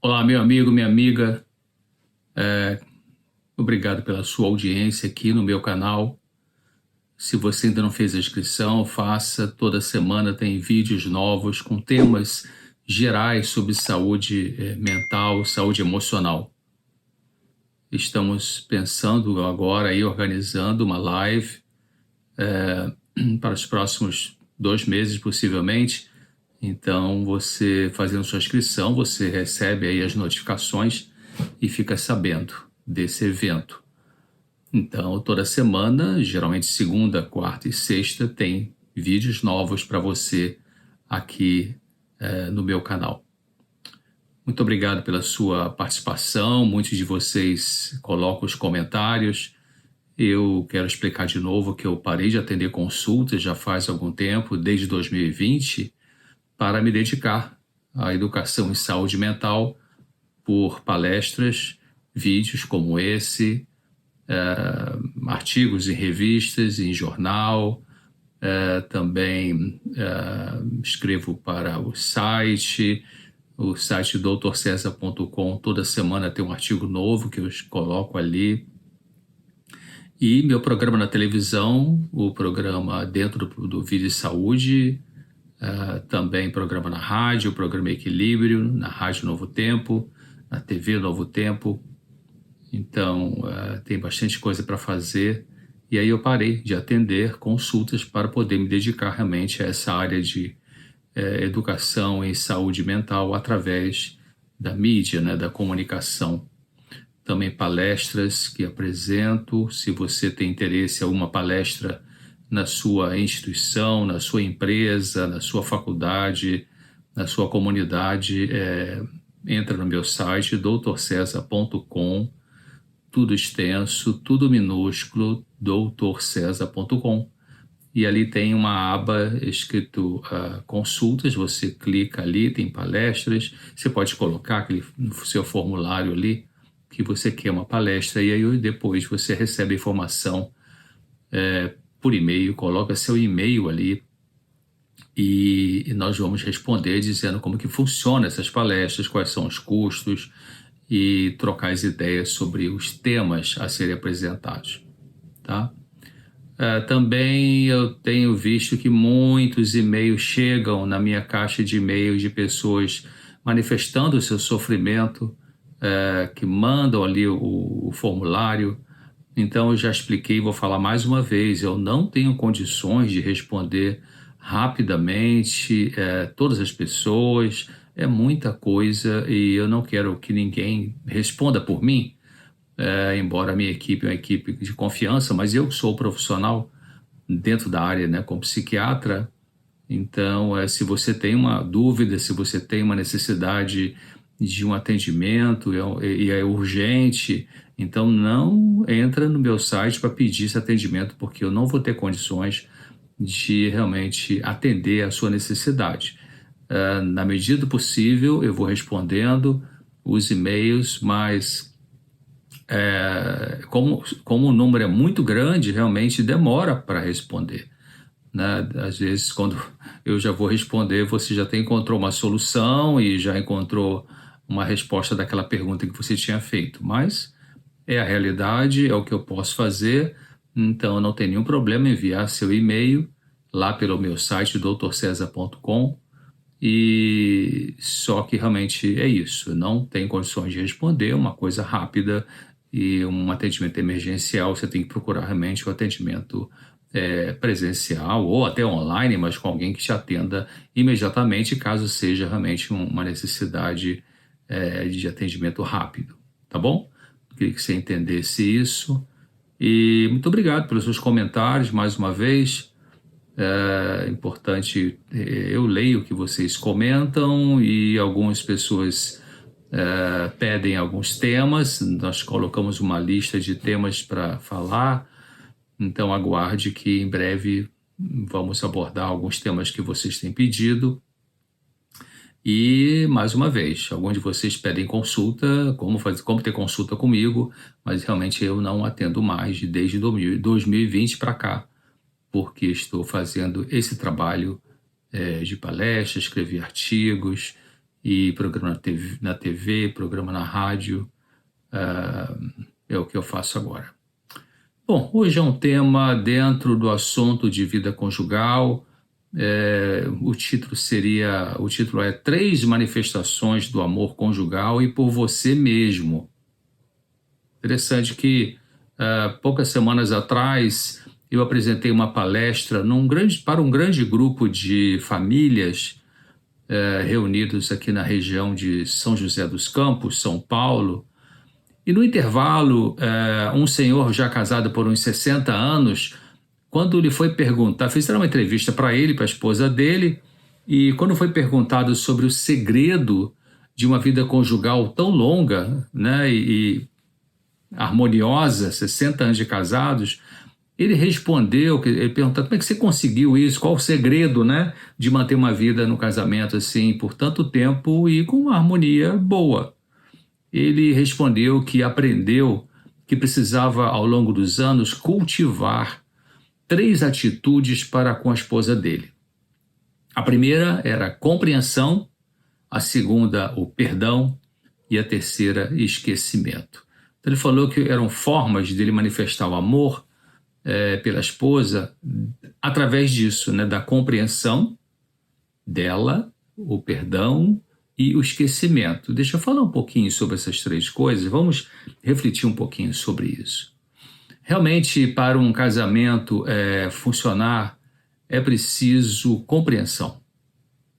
Olá, meu amigo, minha amiga. Obrigado pela sua audiência aqui no meu canal. Se você ainda não fez a inscrição, faça. Toda semana tem vídeos novos com temas gerais sobre saúde mental, saúde emocional. Estamos pensando agora aí, organizando uma live para os próximos 2 meses, possivelmente. Então, você fazendo sua inscrição, você recebe aí as notificações e fica sabendo desse evento. Então, toda semana, geralmente segunda, quarta e sexta, tem vídeos novos para você aqui no meu canal. Muito obrigado pela sua participação. Muitos de vocês colocam os comentários. Eu quero explicar de novo que eu parei de atender consultas já faz algum tempo, desde 2020, para me dedicar à educação em saúde mental por palestras, vídeos como esse, artigos em revistas, em jornal, também escrevo para o site doutorcesar.com. Toda semana tem um artigo novo que eu coloco ali. E meu programa na televisão, o programa dentro do Vida e Saúde, também programa na rádio, o programa Equilíbrio, na Rádio Novo Tempo, na TV Novo Tempo. Então, tem bastante coisa para fazer. E aí eu parei de atender consultas para poder me dedicar realmente a essa área de educação em saúde mental através da mídia, né, da comunicação. Também palestras que apresento. Se você tem interesse em alguma palestra na sua instituição, na sua empresa, na sua faculdade, na sua comunidade, entra no meu site doutorcesar.com, tudo extenso, tudo minúsculo, doutorcesar.com. E ali tem uma aba escrito consultas, você clica ali, tem palestras, você pode colocar aquele, no seu formulário ali que você quer uma palestra, e aí depois você recebe a informação por e-mail, coloca seu e-mail ali e nós vamos responder dizendo como que funciona essas palestras, quais são os custos e trocar as ideias sobre os temas a serem apresentados, tá? Também eu tenho visto que muitos e-mails chegam na minha caixa de e-mails de pessoas manifestando o seu sofrimento, que mandam ali o formulário. Então eu já expliquei, vou falar mais uma vez, eu não tenho condições de responder rapidamente todas as pessoas, é muita coisa e eu não quero que ninguém responda por mim. Embora a minha equipe é uma equipe de confiança, mas eu sou profissional dentro da área, né, como psiquiatra. Então, se você tem uma dúvida, se você tem uma necessidade de um atendimento e é urgente, então não entra no meu site para pedir esse atendimento, porque eu não vou ter condições de realmente atender a sua necessidade. Na medida do possível, eu vou respondendo os e-mails, mas como o número é muito grande, realmente demora para responder, né? Às vezes, quando eu já vou responder, você já encontrou uma solução e já encontrou uma resposta daquela pergunta que você tinha feito. Mas é a realidade, é o que eu posso fazer, então não tem nenhum problema em enviar seu e-mail lá pelo meu site doutorcesar.com. E só que realmente é isso, não tem condições de responder, uma coisa rápida e um atendimento emergencial, você tem que procurar realmente o atendimento presencial ou até online, mas com alguém que te atenda imediatamente, caso seja realmente uma necessidade de atendimento rápido, tá bom? Queria que você entendesse isso. E muito obrigado pelos seus comentários mais uma vez. É importante, eu leio o que vocês comentam e algumas pessoas pedem alguns temas, nós colocamos uma lista de temas para falar, então aguarde que em breve vamos abordar alguns temas que vocês têm pedido. E, mais uma vez, alguns de vocês pedem consulta, como ter consulta comigo, mas realmente eu não atendo mais desde 2020 para cá, porque estou fazendo esse trabalho de palestra, escrever artigos e programa na TV, programa na rádio, é o que eu faço agora. Bom, hoje é um tema dentro do assunto de vida conjugal. O título é 3 manifestações do amor conjugal e por você mesmo. Interessante que poucas semanas atrás eu apresentei uma palestra para um grande grupo de famílias reunidos aqui na região de São José dos Campos, São Paulo. E no intervalo, um senhor já casado por uns 60 anos, quando lhe foi perguntar, fizeram uma entrevista para ele, para a esposa dele, e quando foi perguntado sobre o segredo de uma vida conjugal tão longa, né, e harmoniosa, 60 anos de casados, ele respondeu, ele perguntou, como é que você conseguiu isso? Qual o segredo, né, de manter uma vida no casamento assim por tanto tempo e com uma harmonia boa? Ele respondeu que aprendeu que precisava, ao longo dos anos, cultivar 3 atitudes para com a esposa dele. A primeira era a compreensão, a segunda, o perdão, e a terceira, esquecimento. Então, ele falou que eram formas dele manifestar o amor pela esposa através disso, né, da compreensão dela, o perdão e o esquecimento. Deixa eu falar um pouquinho sobre essas 3 coisas, vamos refletir um pouquinho sobre isso. Realmente, para um casamento funcionar, é preciso compreensão.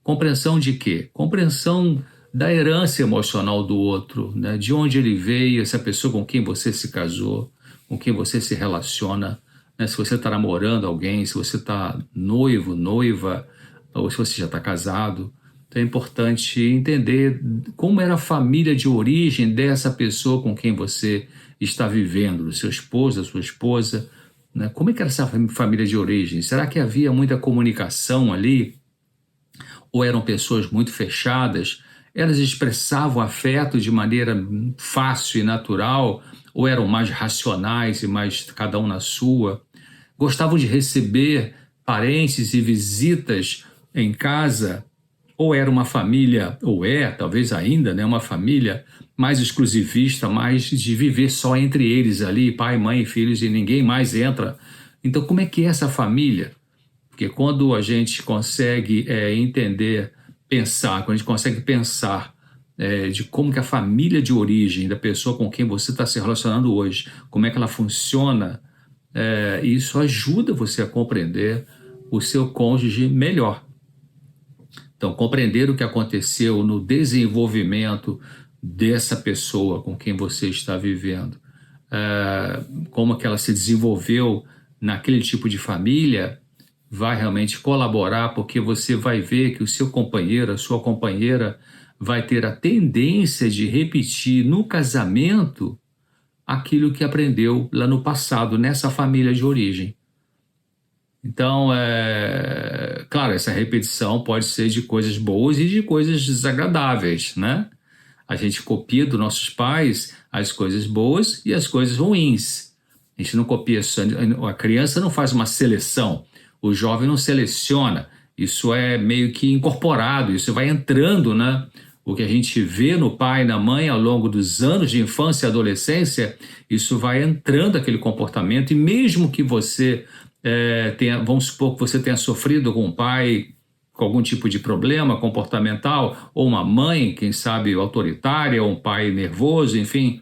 Compreensão de quê? Compreensão da herança emocional do outro, né? De onde ele veio, essa pessoa com quem você se casou, com quem você se relaciona, né? Se você está namorando alguém, se você está noivo, noiva, ou se você já está casado. Então é importante entender como era a família de origem dessa pessoa com quem você está vivendo, do seu esposo, da sua esposa, né? Como é que era essa família de origem? Será que havia muita comunicação ali? Ou eram pessoas muito fechadas? Elas expressavam afeto de maneira fácil e natural? Ou eram mais racionais e mais cada um na sua? Gostavam de receber parentes e visitas em casa? Ou era uma família, ou talvez ainda, né, uma família mais exclusivista, mais de viver só entre eles ali, pai, mãe e filhos, e ninguém mais entra? Então, como é que é essa família? Porque quando a gente consegue entender, pensar, quando a gente consegue pensar de como que a família de origem da pessoa com quem você está se relacionando hoje, como é que ela funciona, isso ajuda você a compreender o seu cônjuge melhor. Então, compreender o que aconteceu no desenvolvimento dessa pessoa com quem você está vivendo, como que ela se desenvolveu naquele tipo de família, vai realmente colaborar, porque você vai ver que o seu companheiro, a sua companheira, vai ter a tendência de repetir no casamento aquilo que aprendeu lá no passado, nessa família de origem. Então, claro, essa repetição pode ser de coisas boas e de coisas desagradáveis, né? A gente copia dos nossos pais as coisas boas e as coisas ruins. A gente não copia, a criança não faz uma seleção, o jovem não seleciona, isso é meio que incorporado, isso vai entrando, né? O que a gente vê no pai e na mãe ao longo dos anos de infância e adolescência, isso vai entrando aquele comportamento, e mesmo que você vamos supor que você tenha sofrido com um pai com algum tipo de problema comportamental, ou uma mãe, quem sabe, autoritária, ou um pai nervoso, enfim,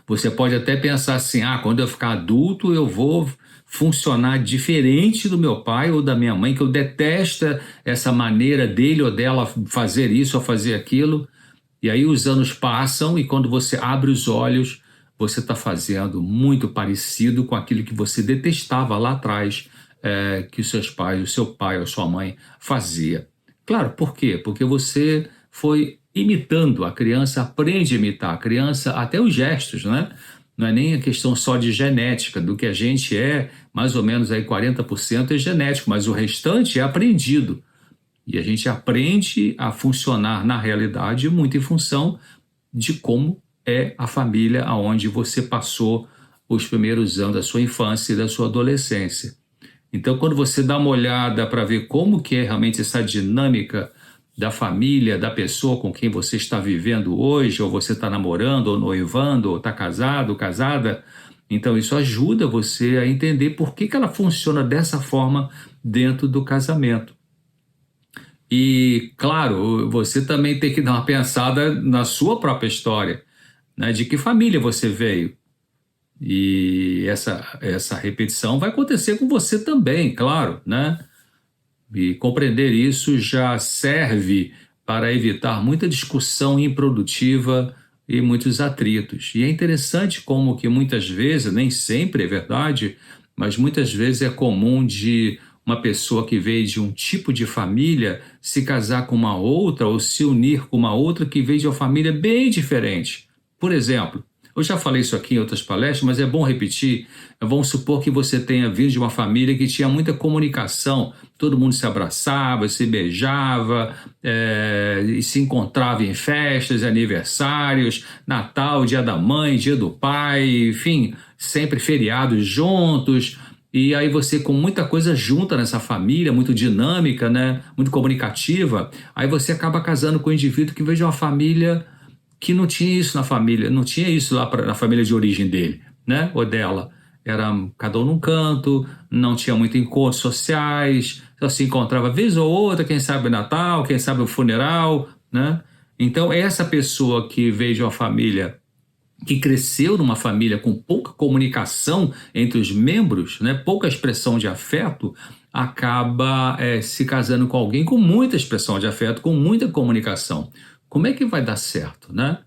você pode até pensar assim, quando eu ficar adulto eu vou funcionar diferente do meu pai ou da minha mãe, que eu detesto essa maneira dele ou dela fazer isso ou fazer aquilo. E aí os anos passam e quando você abre os olhos, você está fazendo muito parecido com aquilo que você detestava lá atrás, que os seus pais, o seu pai ou sua mãe fazia. Claro, por quê? Porque você foi imitando, a criança aprende a imitar, a criança, até os gestos, né? Não é nem a questão só de genética, do que a gente mais ou menos aí 40% é genético, mas o restante é aprendido. E a gente aprende a funcionar na realidade muito em função de como é a família onde você passou os primeiros anos da sua infância e da sua adolescência. Então, quando você dá uma olhada para ver como que é realmente essa dinâmica da família, da pessoa com quem você está vivendo hoje, ou você está namorando, ou noivando, ou está casado, ou casada. Então isso ajuda você a entender por que ela funciona dessa forma dentro do casamento. E, claro, você também tem que dar uma pensada na sua própria história, né? De que família você veio. E essa repetição vai acontecer com você também, claro, né? E compreender isso já serve para evitar muita discussão improdutiva e muitos atritos. E é interessante como que muitas vezes, nem sempre é verdade, mas muitas vezes é comum de uma pessoa que veio de um tipo de família se casar com uma outra ou se unir com uma outra que veio de uma família bem diferente. Por exemplo, eu já falei isso aqui em outras palestras, mas é bom repetir. Vamos supor que você tenha vindo de uma família que tinha muita comunicação, todo mundo se abraçava, se beijava, e se encontrava em festas, aniversários, Natal, Dia da Mãe, Dia do Pai, enfim, sempre feriados juntos. E aí você com muita coisa junta nessa família, muito dinâmica, né? Muito comunicativa, aí você acaba casando com um indivíduo que veio de uma família que não tinha isso na família, não tinha isso lá na família de origem dele, né? Ou dela. Era cada um num canto, não tinha muito encontros sociais, só se encontrava vez ou outra, quem sabe o Natal, quem sabe o funeral, né? Então, essa pessoa que veio de uma família, que cresceu numa família com pouca comunicação entre os membros, né? Pouca expressão de afeto, acaba se casando com alguém com muita expressão de afeto, com muita comunicação. Como é que vai dar certo, né?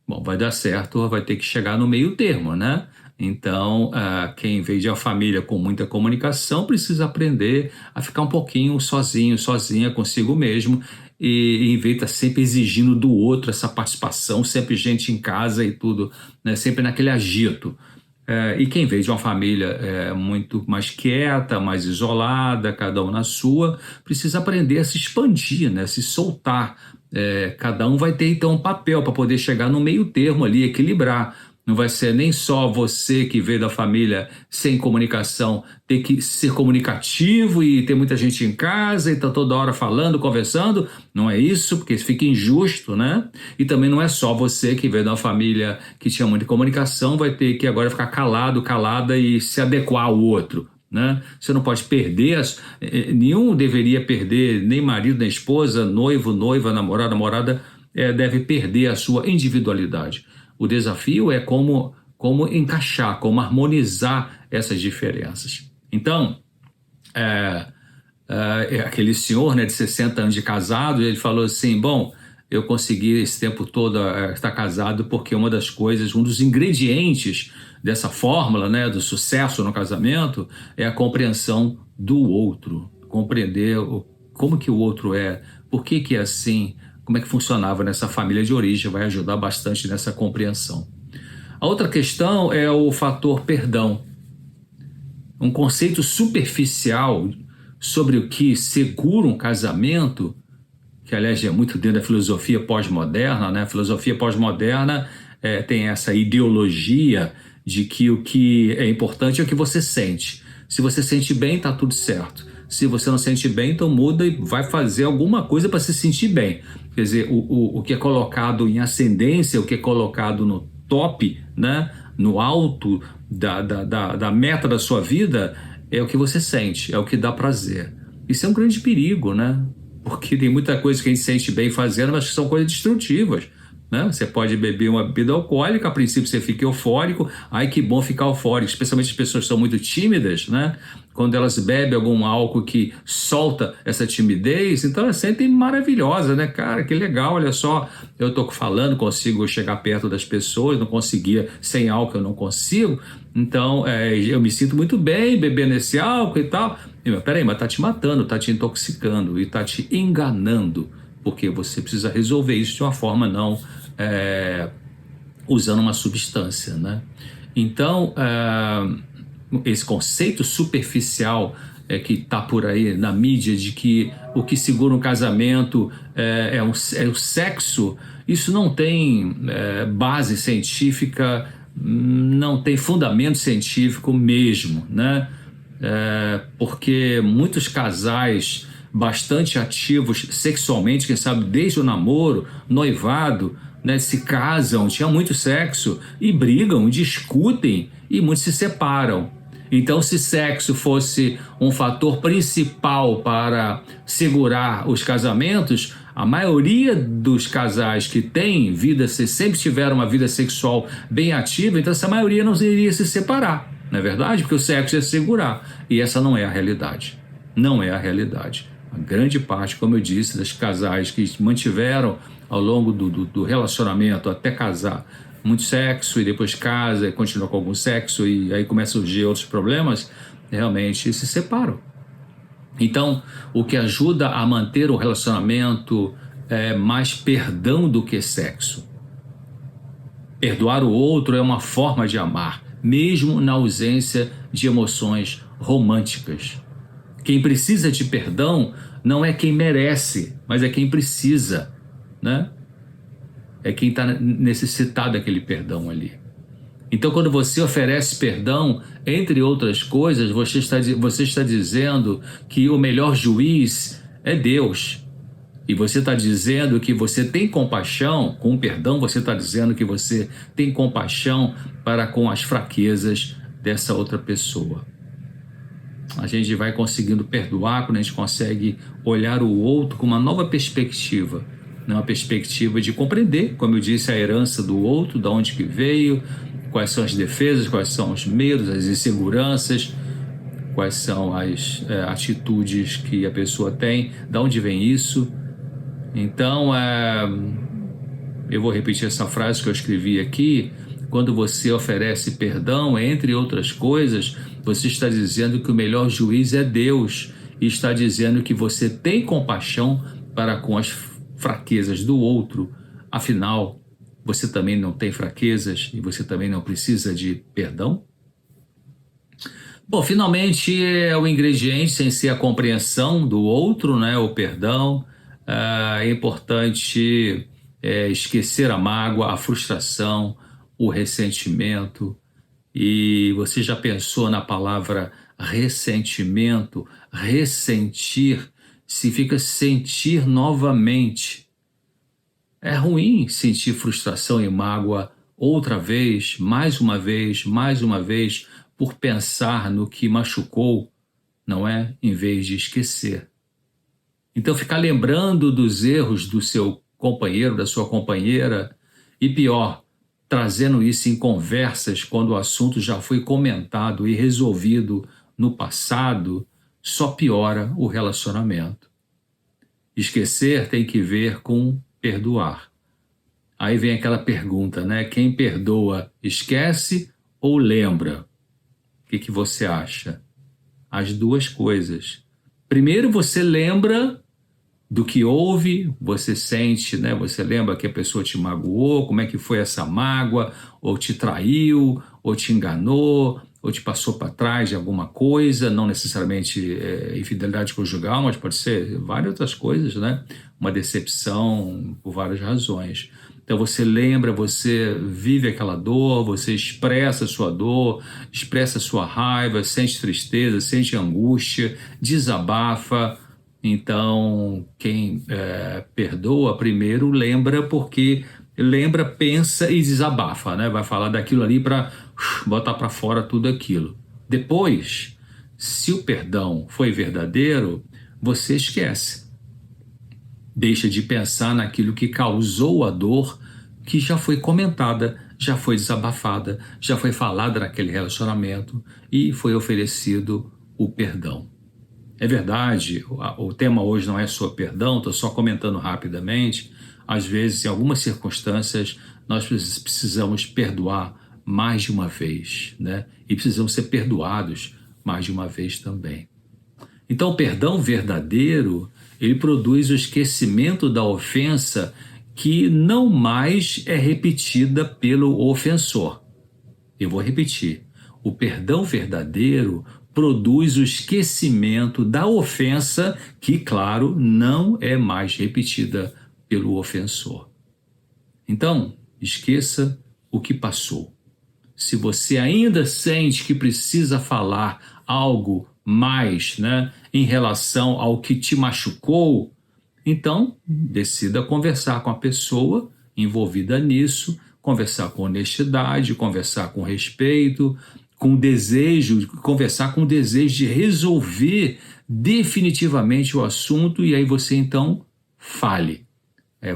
Bom, vai dar certo, vai ter que chegar no meio termo, né? Então, quem veio de uma família com muita comunicação precisa aprender a ficar um pouquinho sozinho, sozinha consigo mesmo, e em vez de estar sempre exigindo do outro essa participação, sempre gente em casa e tudo, né? Sempre naquele agito. E quem veio de uma família muito mais quieta, mais isolada, cada um na sua, precisa aprender a se expandir, né? Se soltar. Cada um vai ter então um papel para poder chegar no meio termo ali, equilibrar. Não vai ser nem só você que veio da família sem comunicação ter que ser comunicativo e ter muita gente em casa e tá toda hora falando, conversando. Não é isso, porque fica injusto, né? E também não é só você que veio de uma família que tinha muita comunicação, vai ter que agora ficar calado, calada e se adequar ao outro, né? Você não pode perder, nenhum deveria perder, nem marido, nem esposa, noivo, noiva, namorado, namorada, deve perder a sua individualidade. O desafio é como encaixar, como harmonizar essas diferenças. Então, aquele senhor, né, de 60 anos de casado, ele falou assim, bom, eu consegui esse tempo todo estar casado porque uma das coisas, um dos ingredientes dessa fórmula, né, do sucesso no casamento é a compreensão do outro, compreender como que o outro é, por que é assim, como é que funcionava nessa família de origem, vai ajudar bastante nessa compreensão. A outra questão é o fator perdão. Um conceito superficial sobre o que segura um casamento, que aliás é muito dentro da filosofia pós-moderna, né? A filosofia pós-moderna tem essa ideologia de que o que é importante é o que você sente. Se você sente bem, tá tudo certo. Se você não sente bem, então muda e vai fazer alguma coisa para se sentir bem. Quer dizer, o que é colocado em ascendência, o que é colocado no top, né? No alto da meta da sua vida, é o que você sente, é o que dá prazer. Isso é um grande perigo, né? Porque tem muita coisa que a gente sente bem fazendo, mas que são coisas destrutivas, né? Você pode beber uma bebida alcoólica, a princípio você fica eufórico, ai que bom ficar eufórico, especialmente as pessoas que são muito tímidas, né? Quando elas bebem algum álcool que solta essa timidez, então elas sentem maravilhosa, né? Cara, que legal, olha só, eu tô falando, consigo chegar perto das pessoas, não conseguia, sem álcool eu não consigo, então eu me sinto muito bem bebendo esse álcool e tal. Peraí, mas tá te matando, tá te intoxicando e tá te enganando, porque você precisa resolver isso de uma forma não usando uma substância, né? Então, esse conceito superficial que está por aí na mídia de que o que segura um casamento é o sexo, isso não tem base científica, não tem fundamento científico mesmo, né? Porque muitos casais bastante ativos sexualmente, quem sabe desde o namoro, noivado, né, se casam, tinham muito sexo e brigam, discutem e muitos se separam. Então, se sexo fosse um fator principal para segurar os casamentos, a maioria dos casais que têm vida, se sempre tiveram uma vida sexual bem ativa, então essa maioria não iria se separar, não é verdade? Porque o sexo é segurar. E essa não é a realidade. Não é a realidade. A grande parte, como eu disse, dos casais que mantiveram ao longo do relacionamento até casar muito sexo e depois casa e continua com algum sexo e aí começam a surgir outros problemas, realmente se separam. Então, o que ajuda a manter o relacionamento é mais perdão do que sexo. Perdoar o outro é uma forma de amar, mesmo na ausência de emoções românticas. Quem precisa de perdão não é quem merece, mas é quem precisa, né? É quem está necessitado daquele perdão ali. Então, quando você oferece perdão, entre outras coisas, você está dizendo que o melhor juiz é Deus. E você está dizendo que você tem compaixão, com o perdão você está dizendo que você tem compaixão para com as fraquezas dessa outra pessoa. A gente vai conseguindo perdoar quando a gente consegue olhar o outro com uma nova perspectiva, uma perspectiva de compreender, como eu disse, a herança do outro, de onde que veio, quais são as defesas, quais são os medos, as inseguranças, quais são as atitudes que a pessoa tem, de onde vem isso. Então, eu vou repetir essa frase que eu escrevi aqui. Quando você oferece perdão, entre outras coisas, você está dizendo que o melhor juiz é Deus e está dizendo que você tem compaixão para com as fraquezas do outro. Afinal, você também não tem fraquezas e você também não precisa de perdão? Bom, finalmente é o ingrediente sem ser a compreensão do outro, né? O perdão. É importante esquecer a mágoa, a frustração, o ressentimento. E você já pensou na palavra ressentimento? Ressentir significa sentir novamente. É ruim sentir frustração e mágoa outra vez, mais uma vez, mais uma vez, por pensar no que machucou, não é? Em vez de esquecer. Então, ficar lembrando dos erros do seu companheiro, da sua companheira, e pior, trazendo isso em conversas quando o assunto já foi comentado e resolvido no passado, só piora o relacionamento. Esquecer tem que ver com perdoar. Aí vem aquela pergunta, né? Quem perdoa, esquece ou lembra? O que você acha? As duas coisas. Primeiro você lembra do que houve, você sente, né? Você lembra que a pessoa te magoou, como é que foi essa mágoa, ou te traiu, ou te enganou, ou te passou para trás de alguma coisa, não necessariamente infidelidade conjugal, mas pode ser várias outras coisas, né? Uma decepção por várias razões. Então você lembra, você vive aquela dor, você expressa a sua dor, expressa a sua raiva, sente tristeza, sente angústia, desabafa. Então, quem perdoa primeiro lembra, porque lembra, pensa e desabafa, né? Vai falar daquilo ali para botar para fora tudo aquilo. Depois, se o perdão foi verdadeiro, você esquece. Deixa de pensar naquilo que causou a dor, que já foi comentada, já foi desabafada, já foi falada naquele relacionamento e foi oferecido o perdão. É verdade, o tema hoje não é sobre perdão, estou só comentando rapidamente. Às vezes, em algumas circunstâncias, nós precisamos perdoar mais de uma vez, né? E precisamos ser perdoados mais de uma vez também. Então, o perdão verdadeiro, ele produz o esquecimento da ofensa que não mais é repetida pelo ofensor. Eu vou repetir. O perdão verdadeiro produz o esquecimento da ofensa que, claro, não é mais repetida pelo ofensor. Então, esqueça o que passou. Se você ainda sente que precisa falar algo mais, né, em relação ao que te machucou, então decida conversar com a pessoa envolvida nisso, conversar com honestidade, conversar com respeito, com desejo, conversar com desejo de resolver definitivamente o assunto, e aí você então fale.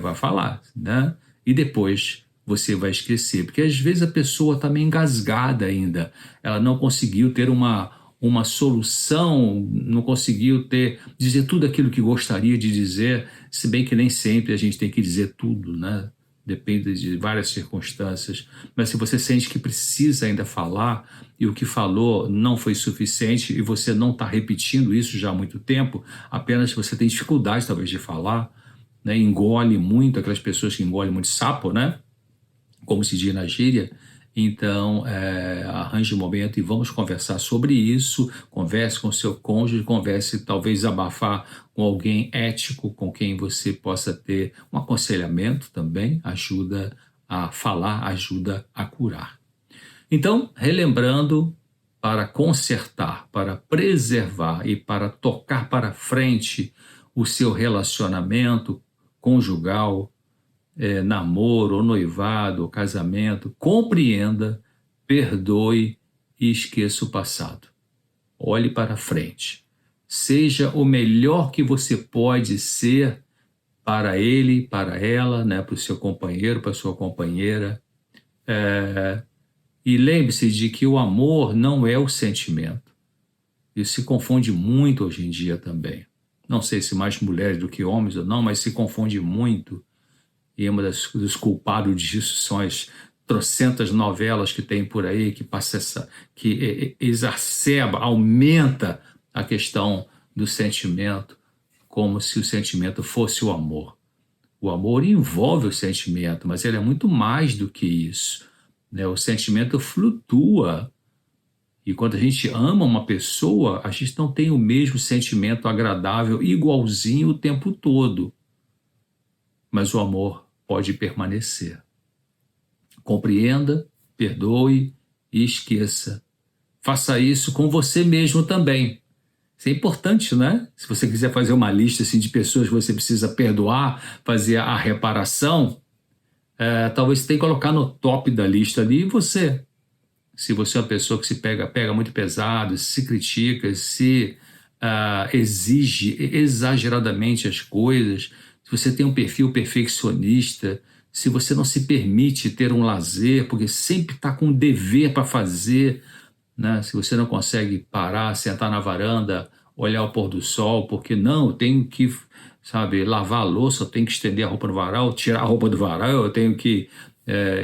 Vai falar, né? E depois você vai esquecer, porque às vezes a pessoa está meio engasgada ainda, ela não conseguiu ter uma solução, não conseguiu dizer tudo aquilo que gostaria de dizer, se bem que nem sempre a gente tem que dizer tudo, né? Depende de várias circunstâncias, mas se você sente que precisa ainda falar e o que falou não foi suficiente e você não está repetindo isso já há muito tempo, apenas você tem dificuldade talvez de falar, né? Engole muito, aquelas pessoas que engolem muito sapo, né? Como se diz na gíria. Então, arranje um momento e vamos conversar sobre isso. Converse com seu cônjuge, converse, talvez abafar com alguém ético, com quem você possa ter um aconselhamento também, ajuda a falar, ajuda a curar. Então, relembrando, para consertar, para preservar e para tocar para frente o seu relacionamento conjugal, namoro, ou noivado, ou casamento, compreenda, perdoe e esqueça o passado. Olhe para frente. Seja o melhor que você pode ser para ele, para ela, né, para o seu companheiro, para a sua companheira. E lembre-se de que o amor não é o sentimento. Isso se confunde muito hoje em dia também. Não sei se mais mulheres do que homens ou não, mas se confunde muito. E uma dos culpados disso são as trocentas novelas que tem por aí, que passa que exacerba, aumenta a questão do sentimento, como se o sentimento fosse o amor. O amor envolve o sentimento, mas ele é muito mais do que isso, né? O sentimento flutua. E quando a gente ama uma pessoa, a gente não tem o mesmo sentimento agradável, igualzinho o tempo todo. Mas o amor pode permanecer. Compreenda, perdoe e esqueça. Faça isso com você mesmo também. Isso é importante, né? Se você quiser fazer uma lista assim, de pessoas que você precisa perdoar, fazer a reparação, talvez você tenha que colocar no top da lista ali você. Se você é uma pessoa que se pega muito pesado, se critica, se exige exageradamente as coisas, se você tem um perfil perfeccionista, se você não se permite ter um lazer, porque sempre está com um dever para fazer, né? Se você não consegue parar, sentar na varanda, olhar o pôr do sol, porque não, eu tenho que, sabe, lavar a louça, eu tenho que estender a roupa no varal, tirar a roupa do varal, eu tenho que,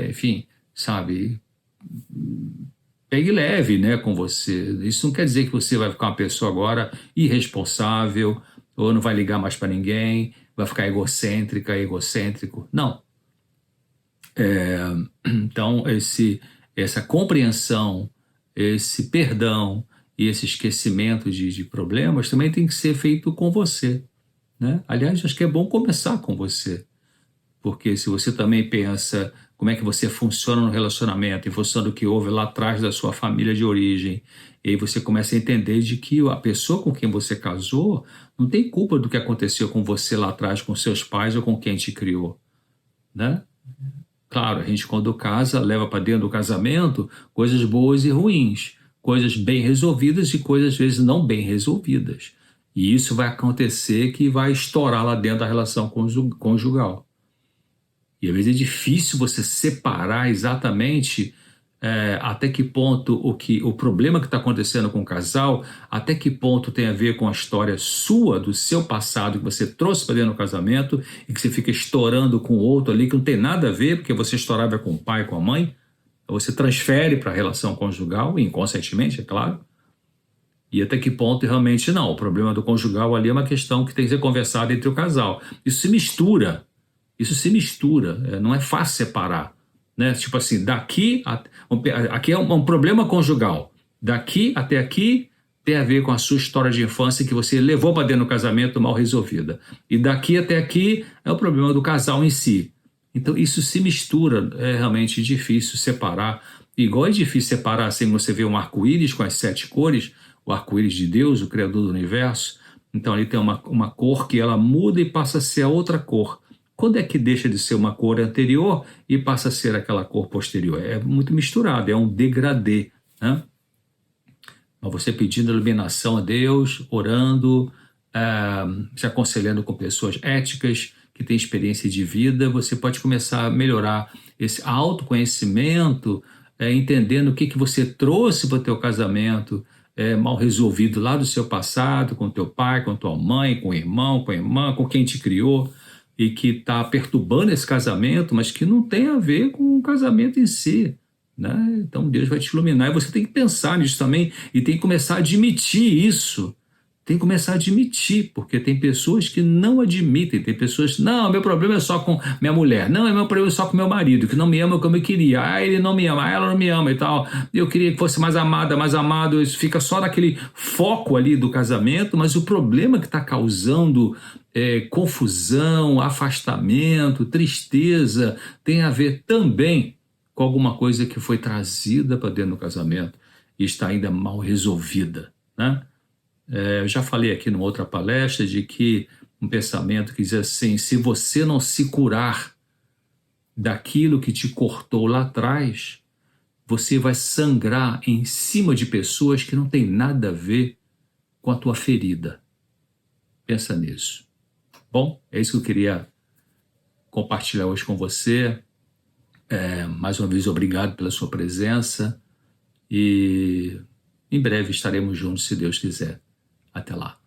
enfim, sabe, pegue leve, né, com você. Isso não quer dizer que você vai ficar uma pessoa agora irresponsável, ou não vai ligar mais para ninguém, vai ficar egocêntrico. Não. Então, essa compreensão, esse perdão e esse esquecimento de problemas também tem que ser feito com você, né? Aliás, acho que é bom começar com você, porque se você também pensa como é que você funciona no relacionamento, em função do que houve lá atrás da sua família de origem, e aí você começa a entender de que a pessoa com quem você casou não tem culpa do que aconteceu com você lá atrás, com seus pais ou com quem te criou, né? Claro, a gente quando casa, leva para dentro do casamento coisas boas e ruins, coisas bem resolvidas e coisas às vezes não bem resolvidas. E isso vai acontecer que vai estourar lá dentro da relação conjugal. E às vezes é difícil você separar exatamente até que ponto o problema que está acontecendo com o casal, até que ponto tem a ver com a história sua, do seu passado, que você trouxe para dentro do casamento e que você fica estourando com o outro ali, que não tem nada a ver, porque você estourava com o pai, com a mãe, você transfere para a relação conjugal, inconscientemente, é claro, e até que ponto realmente não, o problema do conjugal ali é uma questão que tem que ser conversada entre o casal. Isso se mistura, não é fácil separar. Né? Tipo assim, aqui é um problema conjugal, daqui até aqui tem a ver com a sua história de infância que você levou para dentro do casamento mal resolvida, e daqui até aqui é o problema do casal em si. Então isso se mistura, é realmente difícil separar, igual é difícil separar assim, você vê um arco-íris com as 7 cores, o arco-íris de Deus, o Criador do Universo. Então ali tem uma cor que ela muda e passa a ser a outra cor. Quando é que deixa de ser uma cor anterior e passa a ser aquela cor posterior? É muito misturado, é um degradê, né? Mas você pedindo iluminação a Deus, orando, se aconselhando com pessoas éticas, que têm experiência de vida, você pode começar a melhorar esse autoconhecimento, entendendo o que você trouxe para o teu casamento, mal resolvido lá do seu passado, com teu pai, com tua mãe, com o irmão, com a irmã, com quem te criou, e que está perturbando esse casamento, mas que não tem a ver com o casamento em si, né? Então Deus vai te iluminar e você tem que pensar nisso também e tem que começar a admitir isso. Tem que começar a admitir, porque tem pessoas que não admitem, tem pessoas, não, meu problema é só com minha mulher, não, meu problema é só com meu marido, que não me ama como eu queria, ele não me ama, ela não me ama e tal, eu queria que fosse mais amada, mais amado, isso fica só naquele foco ali do casamento, mas o problema que está causando confusão, afastamento, tristeza, tem a ver também com alguma coisa que foi trazida para dentro do casamento e está ainda mal resolvida, né? Eu já falei aqui numa outra palestra de que um pensamento que diz assim: se você não se curar daquilo que te cortou lá atrás, você vai sangrar em cima de pessoas que não tem nada a ver com a tua ferida. Pensa nisso. Bom, é isso que eu queria compartilhar hoje com você. Mais uma vez, obrigado pela sua presença e em breve estaremos juntos, se Deus quiser. Até lá.